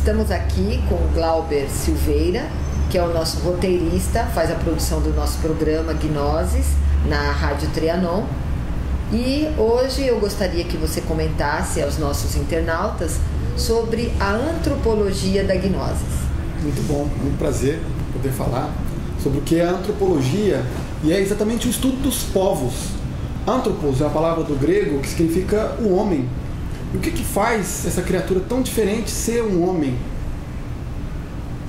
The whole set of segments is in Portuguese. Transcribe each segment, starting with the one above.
Estamos aqui com o Glauber Silveira, que é o nosso roteirista, faz a produção do nosso programa Gnoses na Rádio Trianon. E hoje eu gostaria que você comentasse aos nossos internautas sobre a antropologia da Gnosis. Muito bom, muito prazer poder falar sobre o que é a antropologia, e é exatamente o estudo dos povos. Anthropos é a palavra do grego que significa o homem. E o que faz essa criatura tão diferente ser um homem?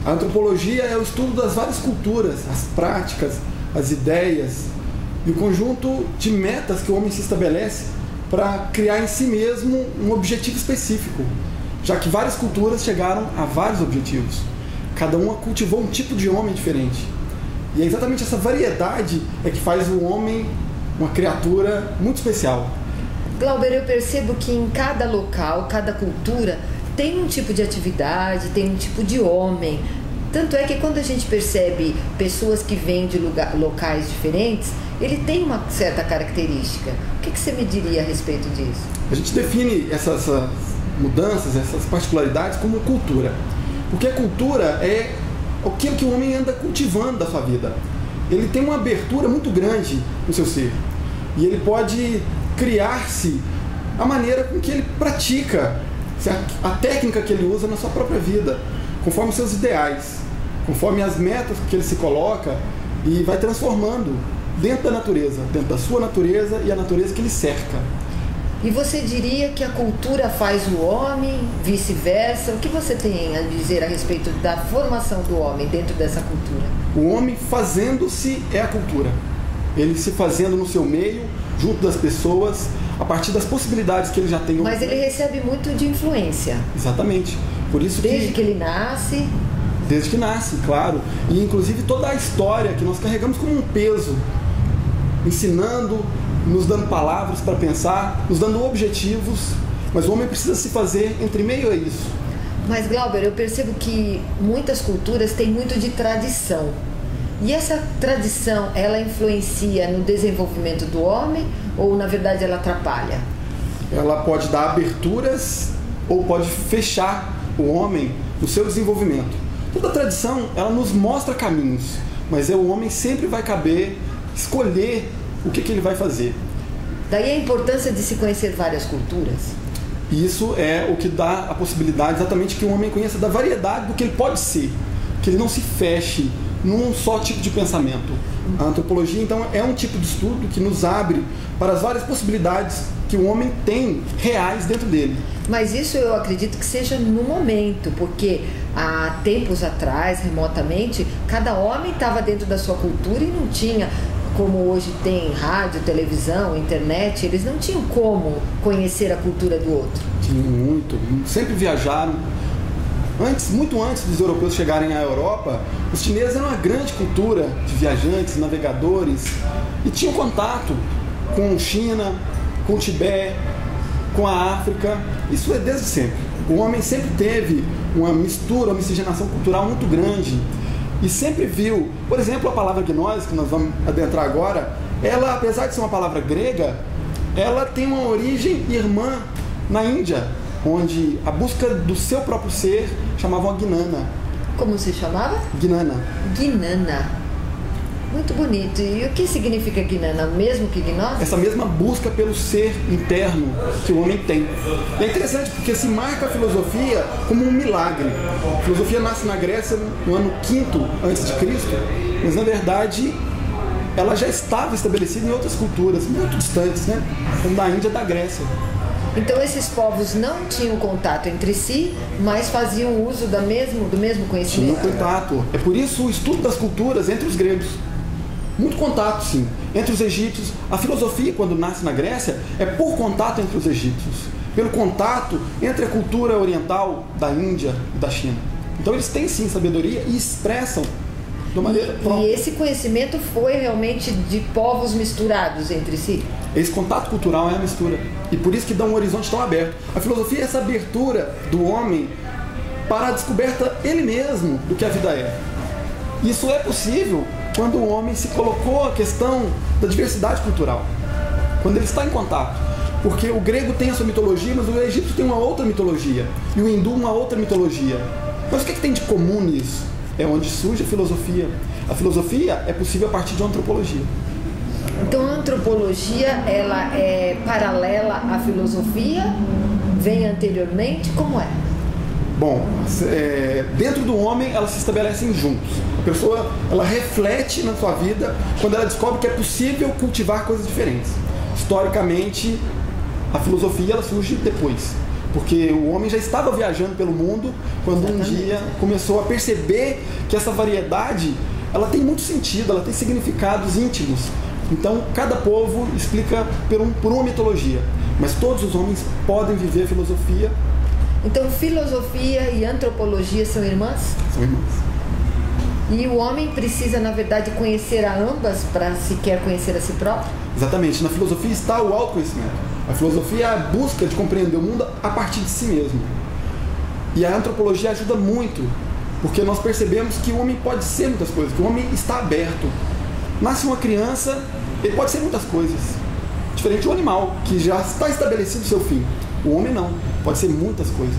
A antropologia é o estudo das várias culturas, as práticas, as ideias e o conjunto de metas que o homem se estabelece para criar em si mesmo um objetivo específico, já que várias culturas chegaram a vários objetivos. Cada uma cultivou um tipo de homem diferente. E é exatamente essa variedade é que faz o homem uma criatura muito especial. Glauber, eu percebo que em cada local, cada cultura, tem um tipo de atividade, tem um tipo de homem. Tanto é que quando a gente percebe pessoas que vêm de locais diferentes, ele tem uma certa característica. O que você me diria a respeito disso? A gente define essas mudanças, essas particularidades como cultura. Porque a cultura é aquilo que o homem anda cultivando da sua vida. Ele tem uma abertura muito grande no seu ser. E ele pode criar-se a maneira com que ele pratica, a técnica que ele usa na sua própria vida, conforme os seus ideais, conforme as metas que ele se coloca, e vai transformando dentro da natureza, dentro da sua natureza e a natureza que ele cerca. E você diria que a cultura faz o homem, vice-versa? O que você tem a dizer a respeito da formação do homem dentro dessa cultura? O homem fazendo-se é a cultura. Ele se fazendo no seu meio, junto das pessoas, a partir das possibilidades que ele já tem. Mas ele recebe muito de influência. Exatamente. Por isso desde que ele nasce. Desde que nasce, claro. E inclusive toda a história que nós carregamos como um peso, ensinando, nos dando palavras para pensar, nos dando objetivos, mas o homem precisa se fazer entre meio a isso. Mas, Glauber, eu percebo que muitas culturas têm muito de tradição. E essa tradição, ela influencia no desenvolvimento do homem ou, na verdade, ela atrapalha? Ela pode dar aberturas ou pode fechar o homem no seu desenvolvimento. Toda tradição, ela nos mostra caminhos, mas o homem sempre vai caber escolher o que ele vai fazer. Daí a importância de se conhecer várias culturas. Isso é o que dá a possibilidade exatamente que o homem conheça da variedade do que ele pode ser, que ele não se feche num só tipo de pensamento. A antropologia, então, é um tipo de estudo que nos abre para as várias possibilidades que o homem tem reais dentro dele. Mas isso eu acredito que seja no momento, porque há tempos atrás, remotamente, cada homem estava dentro da sua cultura e não tinha, como hoje tem rádio, televisão, internet, eles não tinham como conhecer a cultura do outro. Tinham muito, sempre viajaram. Muito antes dos europeus chegarem à Europa, os chineses eram uma grande cultura de viajantes, navegadores, e tinham contato com China, com o Tibete, com a África. Isso é desde sempre. O homem sempre teve uma mistura, uma miscigenação cultural muito grande e sempre viu, por exemplo, a palavra gnose, que nós vamos adentrar agora, ela, apesar de ser uma palavra grega, ela tem uma origem irmã na Índia, onde a busca do seu próprio ser chamavam a Gnana. Como se chamava? Gnana. Gnana. Muito bonito. E o que significa Gnana? Mesmo que Gnose? Essa mesma busca pelo ser interno que o homem tem. E é interessante porque se marca a filosofia como um milagre. A filosofia nasce na Grécia no ano 5º a.C., mas na verdade ela já estava estabelecida em outras culturas muito distantes, né? Como da Índia e da Grécia. Então esses povos não tinham contato entre si, mas faziam uso do mesmo conhecimento? Tinham contato. É por isso o estudo das culturas entre os gregos. Muito contato, sim, entre os egípcios. A filosofia, quando nasce na Grécia, é por contato entre os egípcios, pelo contato entre a cultura oriental da Índia e da China. Então eles têm, sim, sabedoria e expressam de uma maneira própria. E esse conhecimento foi realmente de povos misturados entre si? Esse contato cultural é a mistura. E por isso que dá um horizonte tão aberto. A filosofia é essa abertura do homem para a descoberta ele mesmo do que a vida é. Isso é possível quando o homem se colocou a questão da diversidade cultural, quando ele está em contato. Porque o grego tem a sua mitologia, mas o egípcio tem uma outra mitologia, e o hindu uma outra mitologia. Mas o que tem de comum nisso? É onde surge a filosofia. A filosofia é possível a partir de antropologia. Então a antropologia, ela é paralela à filosofia? Vem anteriormente? Como é? Bom, dentro do homem elas se estabelecem juntos. A pessoa, ela reflete na sua vida quando ela descobre que é possível cultivar coisas diferentes. Historicamente, a filosofia ela surge depois, porque o homem já estava viajando pelo mundo quando um dia começou a perceber que essa variedade ela tem muito sentido, ela tem significados íntimos. Então, cada povo explica por uma mitologia, mas todos os homens podem viver a filosofia. Então, filosofia e antropologia são irmãs? São irmãs. E o homem precisa, na verdade, conhecer a ambas para se quer conhecer a si próprio? Exatamente. Na filosofia está o autoconhecimento. A filosofia é a busca de compreender o mundo a partir de si mesmo. E a antropologia ajuda muito, porque nós percebemos que o homem pode ser muitas coisas, que o homem está aberto. Nasce uma criança, ele pode ser muitas coisas. Diferente do animal, que já está estabelecido o seu fim. O homem não, pode ser muitas coisas.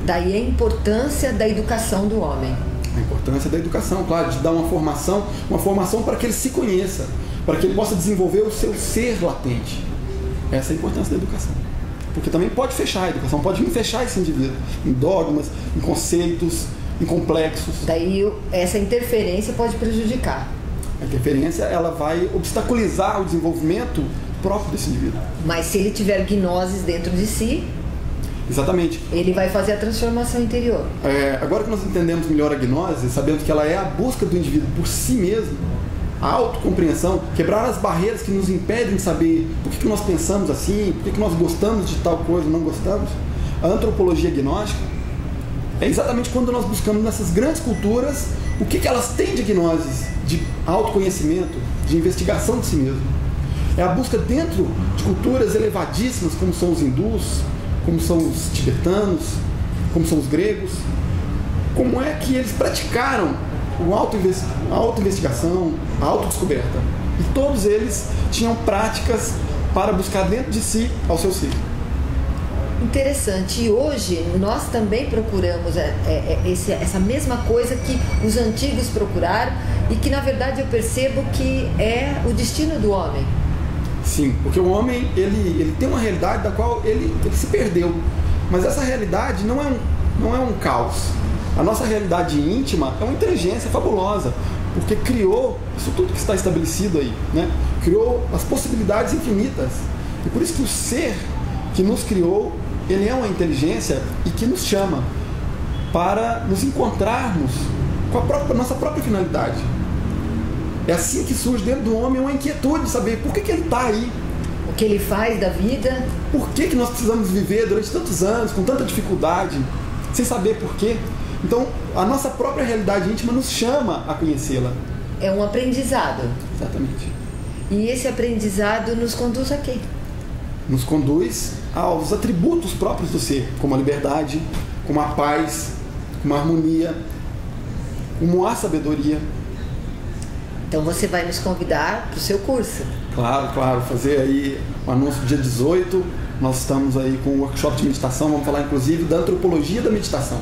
Daí a importância da educação do homem. A importância da educação, claro, de dar uma formação para que ele se conheça, para que ele possa desenvolver o seu ser latente. Essa é a importância da educação. Porque também pode fechar a educação, pode fechar esse indivíduo em dogmas, em conceitos, em complexos. Daí essa interferência pode prejudicar. A interferência ela vai obstaculizar o desenvolvimento próprio desse indivíduo. Mas se ele tiver gnoses dentro de si, exatamente, ele vai fazer a transformação interior. Agora que nós entendemos melhor a gnose, sabemos que ela é a busca do indivíduo por si mesmo, a autocompreensão, quebrar as barreiras que nos impedem de saber por que nós pensamos assim, por que nós gostamos de tal coisa ou não gostamos. A antropologia gnóstica é exatamente quando nós buscamos nessas grandes culturas o que elas têm de gnoses, de autoconhecimento, de investigação de si mesmo. É a busca dentro de culturas elevadíssimas, como são os hindus, como são os tibetanos, como são os gregos, como é que eles praticaram a autoinvestigação, a autodescoberta. E todos eles tinham práticas para buscar dentro de si ao seu ser. Interessante. E hoje nós também procuramos essa mesma coisa que os antigos procuraram e que na verdade eu percebo que é o destino do homem. Sim, porque o homem ele tem uma realidade da qual ele se perdeu. Mas essa realidade não é um caos. A nossa realidade íntima é uma inteligência fabulosa, porque criou isso tudo que está estabelecido aí, né? Criou as possibilidades infinitas. E por isso que o ser que nos criou, ele é uma inteligência e que nos chama para nos encontrarmos com a nossa própria finalidade. É assim que surge dentro do homem uma inquietude de saber por que ele está aí. O que ele faz da vida. Por que nós precisamos viver durante tantos anos, com tanta dificuldade, sem saber por quê? Então, a nossa própria realidade íntima nos chama a conhecê-la. É um aprendizado. Exatamente. E esse aprendizado nos conduz a quê? Nos conduz aos atributos próprios do ser, como a liberdade, como a paz, como a harmonia, como a sabedoria. Então você vai nos convidar para o seu curso. Claro, fazer aí o anúncio do dia 18, nós estamos aí com um workshop de meditação, vamos falar inclusive da antropologia da meditação,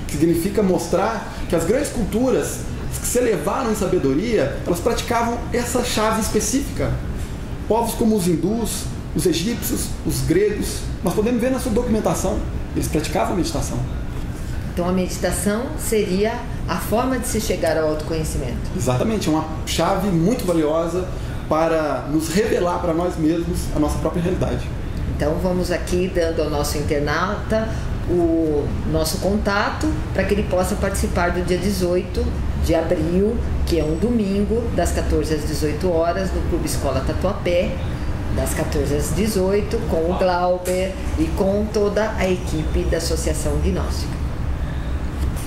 que significa mostrar que as grandes culturas que se elevaram em sabedoria, elas praticavam essa chave específica. Povos como os hindus, os egípcios, os gregos, nós podemos ver na sua documentação, eles praticavam a meditação. Então a meditação seria a forma de se chegar ao autoconhecimento. Exatamente, é uma chave muito valiosa para nos revelar para nós mesmos a nossa própria realidade. Então vamos aqui dando ao nosso internauta o nosso contato para que ele possa participar do dia 18 de abril, que é um domingo, das 14 às 18 horas, no Clube Escola Tatuapé, das 14 às 18, com o Glauber e com toda a equipe da Associação Gnóstica.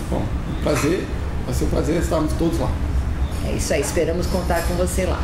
Bom, vai ser um prazer estarmos todos lá. É isso aí, esperamos contar com você lá.